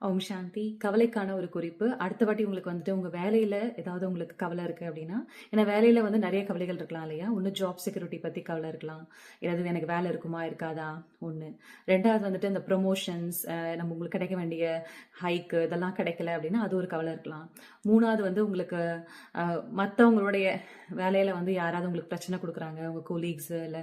ஓம் சாந்தி. கவலைக்கான ஒரு குறிப்பு. அடுத்த வாட்டி உங்களுக்கு வந்துட்டு உங்க வேலையில ஏதாவது உங்களுக்கு கவலை இருக்கு அப்படின்னா, ஏன்னா வேலையில வந்து நிறைய கவலைகள் இருக்கலாம் இல்லையா? ஒண்ணு ஜாப் செக்யூரிட்டி பத்தி கவலை இருக்கலாம். ஏதாவது எனக்கு வேலை இருக்குமா? இருக்காதா? ஒண்ணு. 2வது வந்துட்டு இந்த ப்ரமோஷன்ஸ் நம்ம உங்களுக்கு கிடைக்க வேண்டிய ஹைக்கு இதெல்லாம் கிடைக்கல அப்படின்னா, அது ஒரு கவலை இருக்கலாம். 3வது வந்து உங்களுக்கு மத்தவங்களுடைய வேலையில வந்து யாராவது உங்களுக்கு பிரச்சனை குடுக்குறாங்க. உங்க கொலீக்ஸ் இல்ல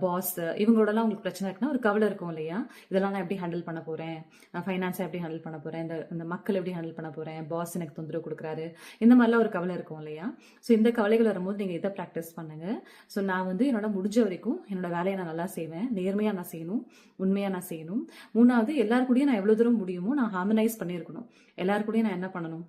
பாஸ் இவங்களோடலாம் உங்களுக்கு பிரச்சனை இருக்குன்னா, ஒரு கவலை இருக்கும் இல்லையா? இதெல்லாம் நான் எப்படி ஹேண்டில் பண்ண போறேன்? ஃபைனான்ஸை எப்படி ஹேண்டில் பண்ண போறேன்? இந்த மக்கள் எப்படி ஹேண்டில் பண்ண போறேன்? பாஸ் எனக்கு தொந்தரவு குடுக்குறாரு. இந்த மாதிரிலாம் ஒரு கவலை இருக்கும் இல்லையா? ஸோ இந்த கவலைகள் வரும்போது நீங்க இதை ப்ராக்டிஸ் பண்ணுங்க. ஸோ நான் வந்து என்னோட முடிஞ்ச வரைக்கும் என்னோட வேலையை நான் நல்லா செய்வேன். நேர்மையா நான் செய்யணும். உண்மையா நான் செய்யணும். 3வது எல்லார் கூடயும் நான் எவ்வளவு தூரம் முடியுமோ நான் ஹார்மனைஸ் பண்ணியிருக்கணும். எல்லார் கூடயும் நான் என்ன பண்ணணும்?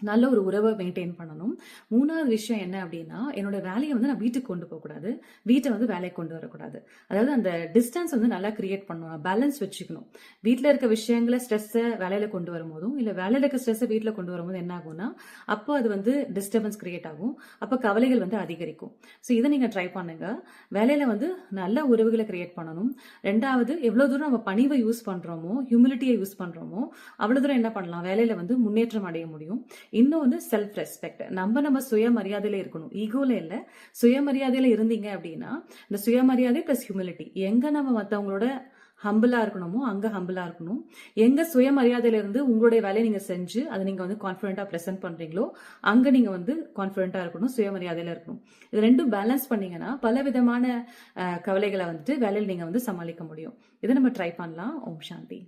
நல்ல ஒரு உறவை மெயின்டைன் பண்ணணும். 3வது விஷயம் என்ன அப்படின்னா, என்னோட வேலையை வந்து நான் வீட்டுக்கு கொண்டு போகக்கூடாது. வீட்டை வந்து வேலைக்கு கொண்டு வரக்கூடாது. அதாவது அந்த டிஸ்டன்ஸ் வந்து நல்லா கிரியேட் பண்ணணும். பேலன்ஸ் வச்சுக்கணும். வீட்டில் இருக்க விஷயங்களை ஸ்ட்ரெஸ்ஸை வேலையில கொண்டு வரும்போதும், இல்லை வேலையில இருக்க ஸ்ட்ரெஸ்ஸை வீட்டில் கொண்டு வரும்போது என்ன ஆகும்னா, அப்போ அது வந்து டிஸ்டர்பன்ஸ் கிரியேட் ஆகும். அப்போ கவலைகள் வந்து அதிகரிக்கும். ஸோ இதை நீங்க ட்ரை பண்ணுங்க. வேலையில வந்து நல்ல உறவுகளை கிரியேட் பண்ணணும். 2வது எவ்வளவு தூரம் நம்ம பணிவை யூஸ் பண்றோமோ, ஹியூமிலிட்டியை யூஸ் பண்றோமோ, அவ்வளவு தூரம் என்ன பண்ணலாம்? வேலையில வந்து முன்னேற்றம் அடைய முடியும். இன்னொன்று செல்ஃப் ரெஸ்பெக்ட். நம்ம சுயமரியாதையில இருக்கணும். ஈகோல இல்ல, சுயமரியாதையில இருந்தீங்க அப்படின்னா, இந்த சுயமரியாதை பிளஸ் ஹியூமிலிட்டி. எங்க நம்ம மற்றவங்களோட ஹம்பிளா இருக்கணுமோ அங்க ஹம்பிளா இருக்கணும். எங்க சுயமரியாதையில இருந்து உங்களுடைய வேலையை நீங்க செஞ்சு அதை நீங்க வந்து கான்பிடண்டா பிரசென்ட் பண்றீங்களோ அங்க நீங்க வந்து கான்பிடண்டா இருக்கணும், சுயமரியாதையில இருக்கணும். இது ரெண்டும் பேலன்ஸ் பண்ணீங்கன்னா பல விதமான கவலைகளை வந்துட்டு வேலையில் நீங்க வந்து சமாளிக்க முடியும். இதை நம்ம ட்ரை பண்ணலாம். ஓம் சாந்தி.